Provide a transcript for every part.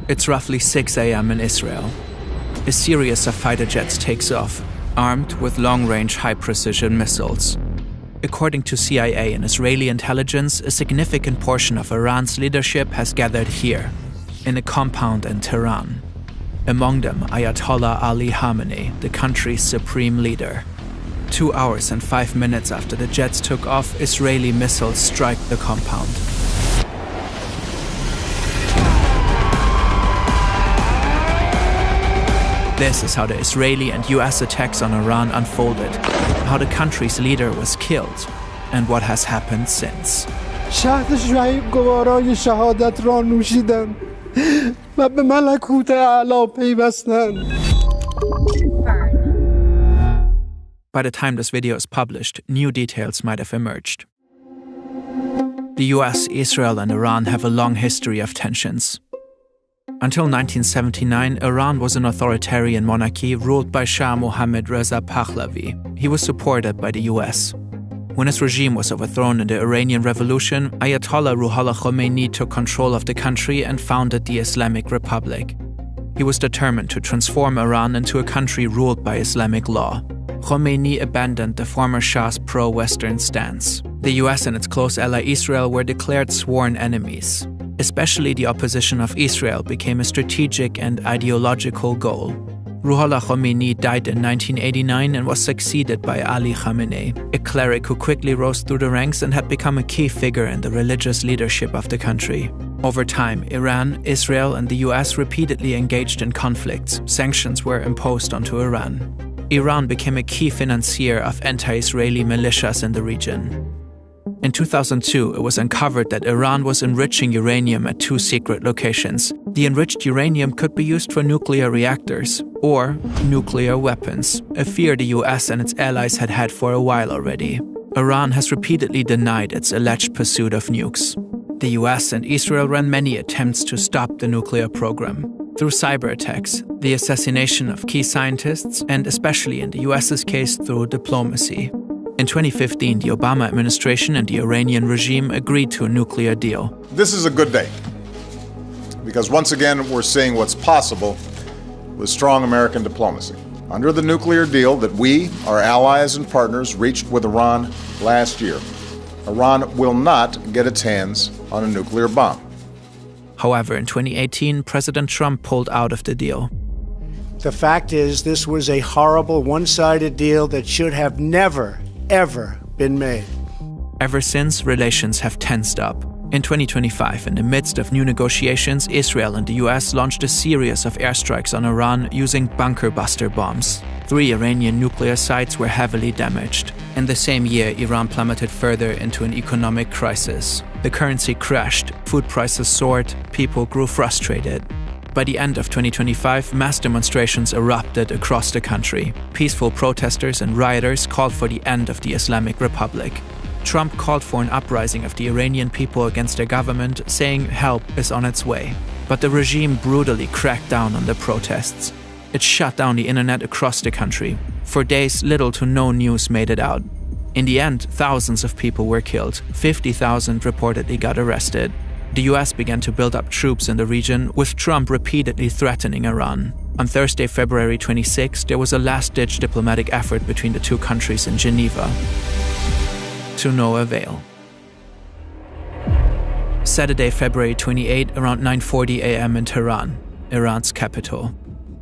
It's roughly 6 a.m. in Israel. A series of fighter jets takes off, armed with long-range, high-precision missiles. According to CIA and Israeli intelligence, a significant portion of Iran's leadership has gathered here, in a compound in Tehran. Among them, Ayatollah Ali Khamenei, the country's supreme leader. 2 hours and 5 minutes after the jets took off, Israeli missiles strike the compound. This is how the Israeli and US attacks on Iran unfolded, how the country's leader was killed, and what has happened since. By the time this video is published, new details might have emerged. The US, Israel, and Iran have a long history of tensions. Until 1979, Iran was an authoritarian monarchy ruled by Shah Mohammad Reza Pahlavi. He was supported by the US. When his regime was overthrown in the Iranian Revolution, Ayatollah Khamenei took control of the country and founded the Islamic Republic. He was determined to transform Iran into a country ruled by Islamic law. Khamenei abandoned the former Shah's pro-Western stance. The US and its close ally Israel were declared sworn enemies. Especially the opposition of Israel became a strategic and ideological goal. Ruhollah Khomeini died in 1989 and was succeeded by Ali Khamenei, a cleric who quickly rose through the ranks and had become a key figure in the religious leadership of the country. Over time, Iran, Israel, and the US repeatedly engaged in conflicts. Sanctions were imposed onto Iran. Iran became a key financier of anti-Israeli militias in the region. In 2002, it was uncovered that Iran was enriching uranium at 2 secret locations. The enriched uranium could be used for nuclear reactors or nuclear weapons, a fear the US and its allies had had for a while already. Iran has repeatedly denied its alleged pursuit of nukes. The US and Israel ran many attempts to stop the nuclear program. Through cyber attacks, the assassination of key scientists, and especially in the US's case through diplomacy. In 2015, the Obama administration and the Iranian regime agreed to a nuclear deal. This is a good day, because once again we're seeing what's possible with strong American diplomacy. Under the nuclear deal that we, our allies and partners, reached with Iran last year, Iran will not get its hands on a nuclear bomb. However, in 2018, President Trump pulled out of the deal. The fact is, this was a horrible, one-sided deal that should have never, ever been made. Ever since, relations have tensed up. In 2025, in the midst of new negotiations, Israel and the US launched a series of airstrikes on Iran using bunker buster bombs. 3 Iranian nuclear sites were heavily damaged. In the same year, Iran plummeted further into an economic crisis. The currency crashed, food prices soared, people grew frustrated. By the end of 2025, mass demonstrations erupted across the country. Peaceful protesters and rioters called for the end of the Islamic Republic. Trump called for an uprising of the Iranian people against their government, saying help is on its way. But the regime brutally cracked down on the protests. It shut down the internet across the country. For days, little to no news made it out. In the end, thousands of people were killed. 50,000 reportedly got arrested. The US began to build up troops in the region, with Trump repeatedly threatening Iran. On Thursday, February 26, there was a last-ditch diplomatic effort between the 2 countries in Geneva. To no avail. Saturday, February 28, around 9:40 a.m. in Tehran, Iran's capital.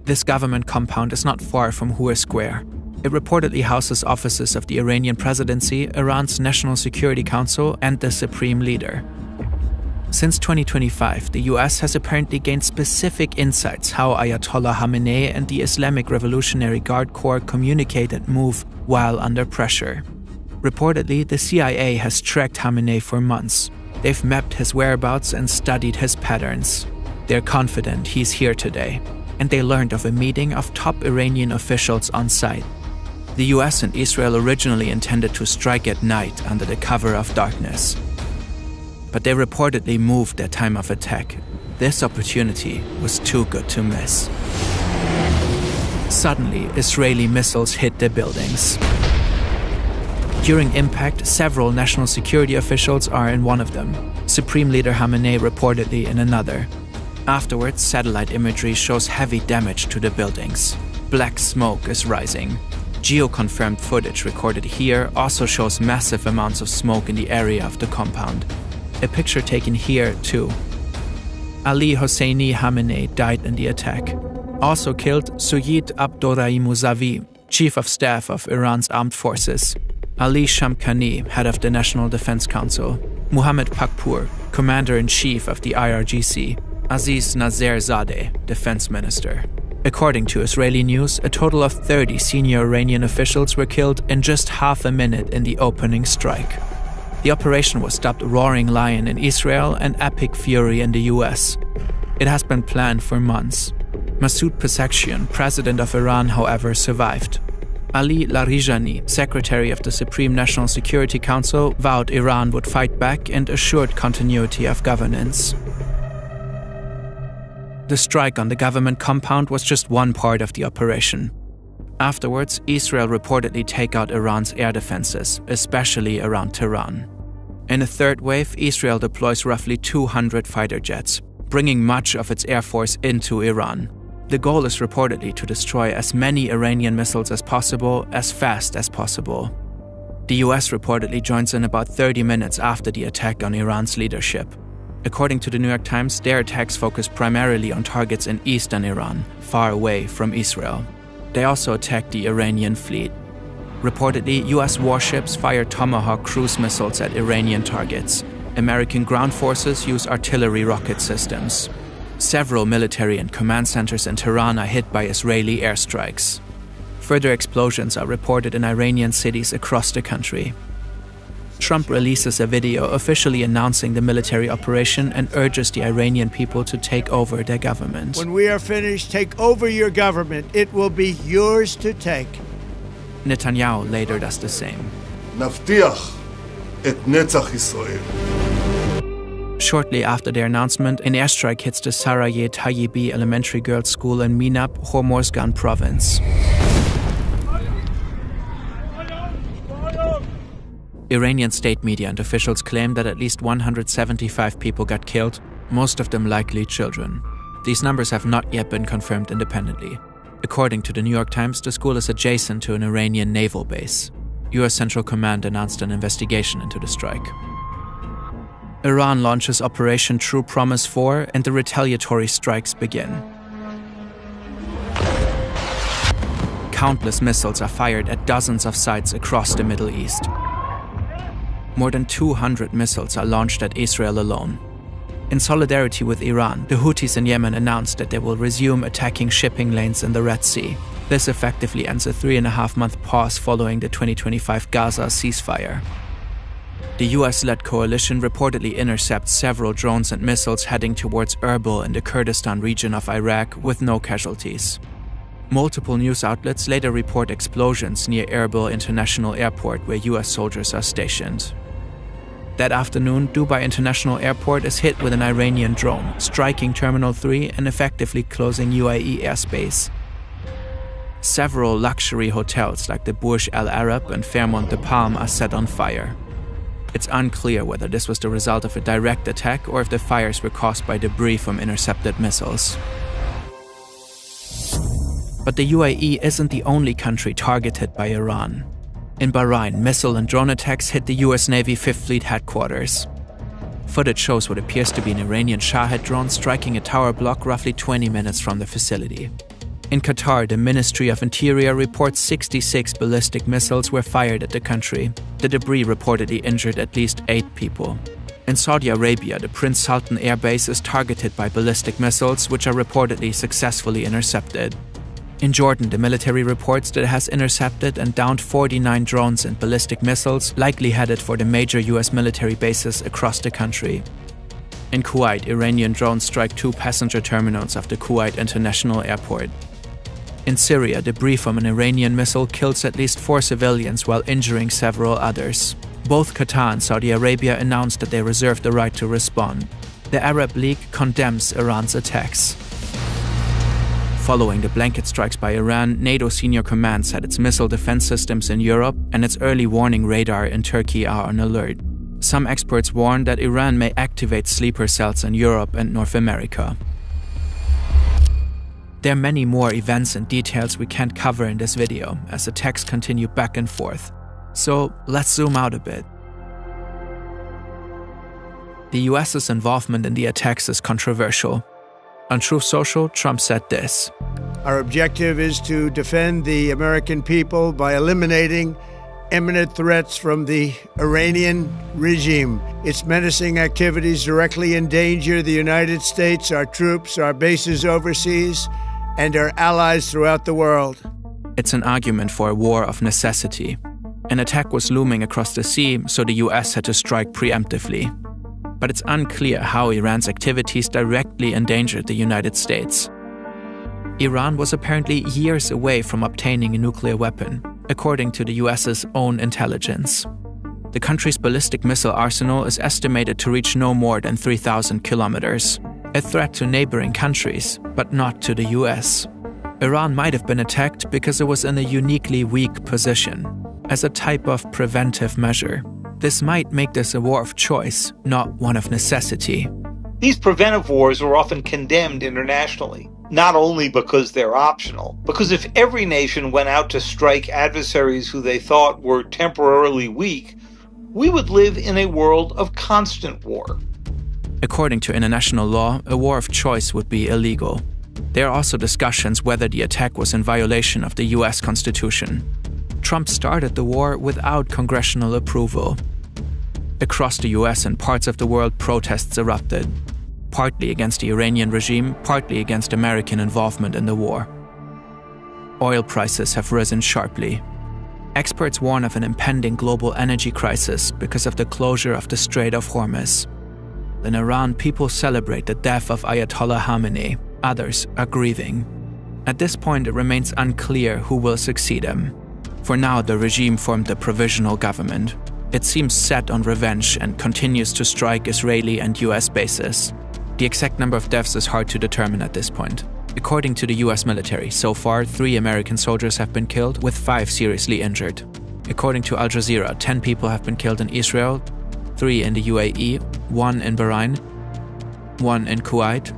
This government compound is not far from Hur Square. It reportedly houses offices of the Iranian presidency, Iran's National Security Council, and the Supreme Leader. Since 2025, the US has apparently gained specific insights how Ayatollah Khamenei and the Islamic Revolutionary Guard Corps communicate and move while under pressure. Reportedly, the CIA has tracked Khamenei for months. They've mapped his whereabouts and studied his patterns. They're confident he's here today, and they learned of a meeting of top Iranian officials on site. The US and Israel originally intended to strike at night under the cover of darkness. But they reportedly moved their time of attack. This opportunity was too good to miss. Suddenly, Israeli missiles hit the buildings. During impact, several national security officials are in one of them. Supreme Leader Khamenei reportedly in another. Afterwards, satellite imagery shows heavy damage to the buildings. Black smoke is rising. Geo-confirmed footage recorded here also shows massive amounts of smoke in the area of the compound. A picture taken here, too. Ali Hosseini Khamenei died in the attack. Also killed, Suyid Abdorrahim Mousavi, Chief of Staff of Iran's armed forces. Ali Shamkhani, head of the National Defense Council. Mohammad Pakpour, Commander-in-Chief of the IRGC. Aziz Nazerzadeh, Defense Minister. According to Israeli news, a total of 30 senior Iranian officials were killed in just half a minute in the opening strike. The operation was dubbed Roaring Lion in Israel and Epic Fury in the US. It has been planned for months. Masoud Pezeshkian, president of Iran, however, survived. Ali Larijani, secretary of the Supreme National Security Council, vowed Iran would fight back and assured continuity of governance. The strike on the government compound was just one part of the operation. Afterwards, Israel reportedly take out Iran's air defenses, especially around Tehran. In a third wave, Israel deploys roughly 200 fighter jets, bringing much of its air force into Iran. The goal is reportedly to destroy as many Iranian missiles as possible, as fast as possible. The US reportedly joins in about 30 minutes after the attack on Iran's leadership. According to the New York Times, their attacks focus primarily on targets in eastern Iran, far away from Israel. They also attacked the Iranian fleet. Reportedly, US warships fire Tomahawk cruise missiles at Iranian targets. American ground forces use artillery rocket systems. Several military and command centers in Tehran are hit by Israeli airstrikes. Further explosions are reported in Iranian cities across the country. Trump releases a video officially announcing the military operation and urges the Iranian people to take over their government. When we are finished, take over your government. It will be yours to take. Netanyahu later does the same. נבטיח את נצח ישראל. Shortly after their announcement, an airstrike hits the Sarayeh Tayyibi Elementary Girls' School in Minab, Hormozgan province. Iranian state media and officials claim that at least 175 people got killed, most of them likely children. These numbers have not yet been confirmed independently. According to the New York Times, the school is adjacent to an Iranian naval base. US Central Command announced an investigation into the strike. Iran launches Operation True Promise 4 and the retaliatory strikes begin. Countless missiles are fired at dozens of sites across the Middle East. More than 200 missiles are launched at Israel alone. In solidarity with Iran, the Houthis in Yemen announced that they will resume attacking shipping lanes in the Red Sea. This effectively ends a 3.5-month pause following the 2025 Gaza ceasefire. The US-led coalition reportedly intercepts several drones and missiles heading towards Erbil in the Kurdistan region of Iraq with no casualties. Multiple news outlets later report explosions near Erbil International Airport where US soldiers are stationed. That afternoon, Dubai International Airport is hit with an Iranian drone, striking Terminal 3 and effectively closing UAE airspace. Several luxury hotels like the Burj Al Arab and Fairmont de Palm are set on fire. It's unclear whether this was the result of a direct attack or if the fires were caused by debris from intercepted missiles. But the UAE isn't the only country targeted by Iran. In Bahrain, missile and drone attacks hit the US Navy 5th Fleet headquarters. Footage shows what appears to be an Iranian Shahed drone striking a tower block roughly 20 minutes from the facility. In Qatar, the Ministry of Interior reports 66 ballistic missiles were fired at the country. The debris reportedly injured at least 8 people. In Saudi Arabia, the Prince Sultan Air Base is targeted by ballistic missiles, which are reportedly successfully intercepted. In Jordan, the military reports that it has intercepted and downed 49 drones and ballistic missiles, likely headed for the major US military bases across the country. In Kuwait, Iranian drones strike 2 passenger terminals of the Kuwait International Airport. In Syria, debris from an Iranian missile kills at least 4 civilians while injuring several others. Both Qatar and Saudi Arabia announced that they reserve the right to respond. The Arab League condemns Iran's attacks. Following the blanket strikes by Iran, NATO senior command said its missile defense systems in Europe and its early warning radar in Turkey are on alert. Some experts warn that Iran may activate sleeper cells in Europe and North America. There are many more events and details we can't cover in this video as attacks continue back and forth. So let's zoom out a bit. The US's involvement in the attacks is controversial. On Truth Social, Trump said this: "Our objective is to defend the American people by eliminating imminent threats from the Iranian regime. Its menacing activities directly endanger the United States, our troops, our bases overseas, and our allies throughout the world." It's an argument for a war of necessity. An attack was looming across the sea, so the US had to strike preemptively. But it's unclear how Iran's activities directly endangered the United States. Iran was apparently years away from obtaining a nuclear weapon, according to the US's own intelligence. The country's ballistic missile arsenal is estimated to reach no more than 3,000 kilometers, a threat to neighboring countries, but not to the US. Iran might have been attacked because it was in a uniquely weak position, as a type of preventive measure. This might make this a war of choice, not one of necessity. These preventive wars are often condemned internationally, not only because they're optional, because if every nation went out to strike adversaries who they thought were temporarily weak, we would live in a world of constant war. According to international law, a war of choice would be illegal. There are also discussions whether the attack was in violation of the US Constitution. Trump started the war without congressional approval. Across the US and parts of the world, protests erupted, partly against the Iranian regime, partly against American involvement in the war. Oil prices have risen sharply. Experts warn of an impending global energy crisis because of the closure of the Strait of Hormuz. In Iran, people celebrate the death of Ayatollah Khamenei. Others are grieving. At this point, it remains unclear who will succeed him. For now, the regime formed a provisional government. It seems set on revenge and continues to strike Israeli and US bases. The exact number of deaths is hard to determine at this point. According to the US military, so far 3 American soldiers have been killed, with 5 seriously injured. According to Al Jazeera, 10 people have been killed in Israel, 3 in the UAE, 1 in Bahrain, 1 in Kuwait,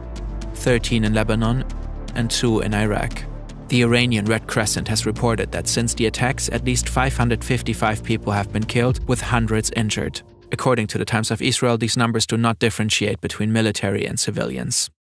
13 in Lebanon, and 2 in Iraq. The Iranian Red Crescent has reported that since the attacks, at least 555 people have been killed, with hundreds injured. According to the Times of Israel, these numbers do not differentiate between military and civilians.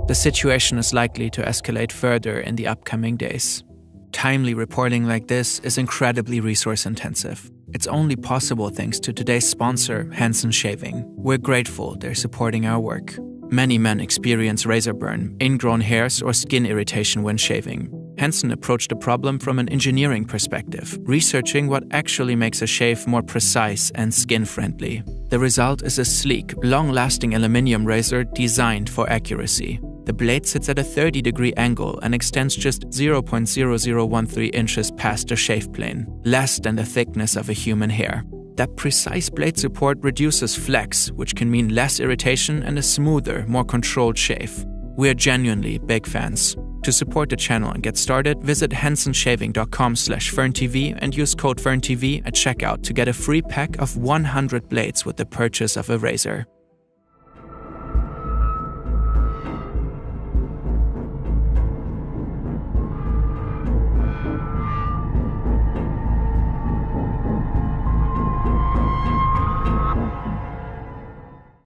The situation is likely to escalate further in the upcoming days. Timely reporting like this is incredibly resource-intensive. It's only possible thanks to today's sponsor, Hansen Shaving. We're grateful they're supporting our work. Many men experience razor burn, ingrown hairs, or skin irritation when shaving. Hansen approached the problem from an engineering perspective, researching what actually makes a shave more precise and skin-friendly. The result is a sleek, long-lasting aluminum razor designed for accuracy. The blade sits at a 30-degree angle and extends just 0.0013 inches past the shave plane, less than the thickness of a human hair. That precise blade support reduces flex, which can mean less irritation and a smoother, more controlled shave. We are genuinely big fans. To support the channel and get started, visit hensonshaving.com/FernTV and use code FernTV at checkout to get a free pack of 100 blades with the purchase of a razor.